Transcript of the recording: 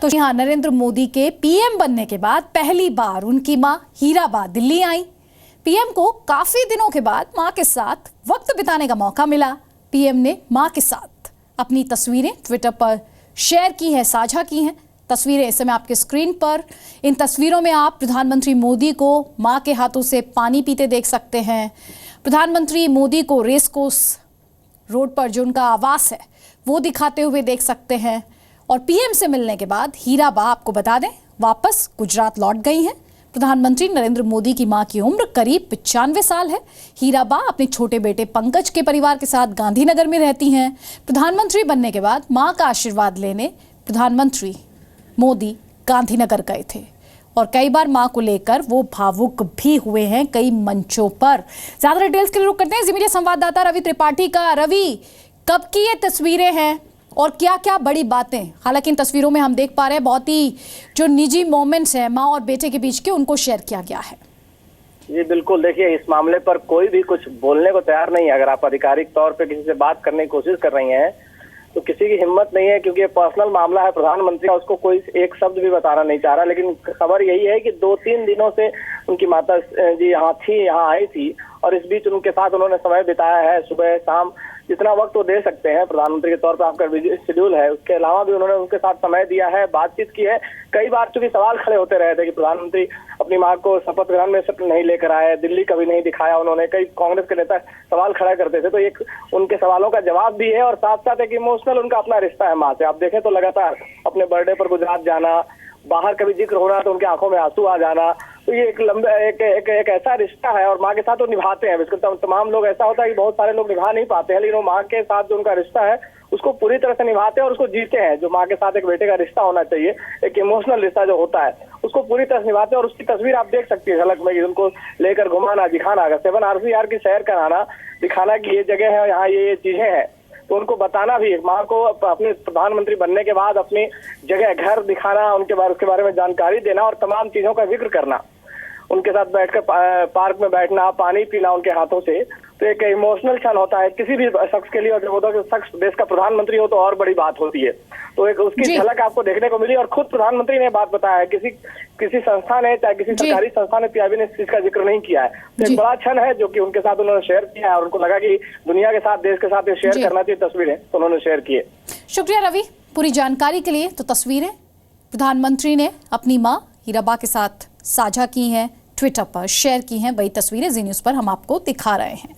तो यहाँ नरेंद्र मोदी के पीएम बनने के बाद पहली बार उनकी मां हीराबा दिल्ली आई। पीएम को काफी दिनों के बाद मां के साथ वक्त बिताने का मौका मिला। पीएम ने मां के साथ अपनी तस्वीरें ट्विटर पर शेयर की है, साझा की हैं। तस्वीरें इस समय आपके स्क्रीन पर। इन तस्वीरों में आप प्रधानमंत्री मोदी को मां के हाथों से पानी पीते देख सकते हैं। प्रधानमंत्री मोदी को रेसकोर्स रोड पर जो उनका आवास है वो दिखाते हुए देख सकते हैं। और पीएम से मिलने के बाद हीराबा, आपको बता दें, वापस गुजरात लौट गई हैं। प्रधानमंत्री नरेंद्र मोदी की मां की उम्र करीब 95 साल है। हीराबा अपने छोटे बेटे पंकज के परिवार के साथ गांधीनगर में रहती हैं। प्रधानमंत्री बनने के बाद मां का आशीर्वाद लेने प्रधानमंत्री मोदी गांधीनगर गए थे और कई बार मां को लेकर वो भावुक भी हुए हैं कई मंचों पर। ज्यादा डिटेल्स के लिए रुक करते हैं जी मीडिया संवाददाता रवि त्रिपाठी का। रवि, कब की ये तस्वीरें हैं और क्या क्या बड़ी बातें? हालांकि इन तस्वीरों में हम देख पा रहे हैं बहुत ही जो निजी मोमेंट्स हैं मां और बेटे के बीच के, उनको शेयर किया गया है। जी बिल्कुल, देखिए इस मामले पर कोई भी कुछ बोलने को तैयार नहीं है। अगर आप आधिकारिक तौर पे किसी से बात करने की कोशिश कर रही हैं तो किसी की हिम्मत नहीं है, क्योंकि ये पर्सनल मामला है। प्रधानमंत्री उसको कोई एक शब्द भी बताना नहीं चाह रहा। लेकिन खबर यही है कि 2-3 दिनों से उनकी माता जी यहाँ आई थी और इस बीच उनके साथ उन्होंने समय बिताया है। सुबह शाम जितना वक्त वो दे सकते हैं प्रधानमंत्री के तौर पर, आपका शेड्यूल है, उसके अलावा भी उन्होंने उनके साथ समय दिया है, बातचीत की है। कई बार चूंकि सवाल खड़े होते रहे थे कि प्रधानमंत्री अपनी मां को शपथ ग्रहण में नहीं लेकर आए, दिल्ली कभी नहीं दिखाया उन्होंने। कई कांग्रेस के नेता सवाल खड़ा करते थे, तो एक उनके सवालों का जवाब भी है और साथ साथ एक इमोशनल उनका अपना रिश्ता है मां से। आप देखें तो लगातार अपने बर्थडे पर गुजरात जाना, बाहर कभी जिक्र होना तो उनकी आंखों में आंसू आ जाना, तो ये एक लंबा एक ऐसा रिश्ता है और माँ के साथ वो निभाते हैं। बिल्कुल तमाम लोग, ऐसा होता है कि बहुत सारे लोग निभा नहीं पाते हैं, लेकिन वो माँ के साथ जो उनका रिश्ता है उसको पूरी तरह से निभाते हैं और उसको जीते हैं। जो माँ के साथ एक बेटे का रिश्ता होना चाहिए, एक इमोशनल रिश्ता जो होता है, उसको पूरी तरह से निभाते हैं। और उसकी तस्वीर आप देख सकती है झलक में, उनको लेकर घुमाना, दिखाना, 7 RCR की सैर कराना, दिखाना कि ये जगह है, यहाँ ये चीजें हैं, तो उनको बताना भी। माँ को अपने प्रधानमंत्री बनने के बाद अपनी जगह, घर दिखाना, उसके बारे में जानकारी देना और तमाम चीजों का जिक्र करना, उनके साथ बैठकर पार्क में बैठना, पानी पीना उनके हाथों से, तो एक इमोशनल क्षण होता है किसी भी शख्स के लिए। और जब वो शख्स देश का प्रधानमंत्री हो तो और बड़ी बात होती है। तो एक उसकी झलक आपको देखने को मिली और खुद प्रधानमंत्री ने बात बताया है। किसी संस्था ने, चाहे किसी सरकारी संस्था ने, पीआईबी ने इस चीज का जिक्र नहीं किया है। तो एक बड़ा क्षण है जो कि उनके साथ उन्होंने शेयर किया है और उनको लगा कि दुनिया के साथ, देश के साथ ये शेयर करना चाहिए तस्वीरें, तो उन्होंने शेयर किए। शुक्रिया रवि पूरी जानकारी के लिए। तो तस्वीरें प्रधानमंत्री ने अपनी मां हीराबा के साथ साझा की हैं, ट्विटर पर शेयर की हैं। वही तस्वीरें जी न्यूज़ पर हम आपको दिखा रहे हैं।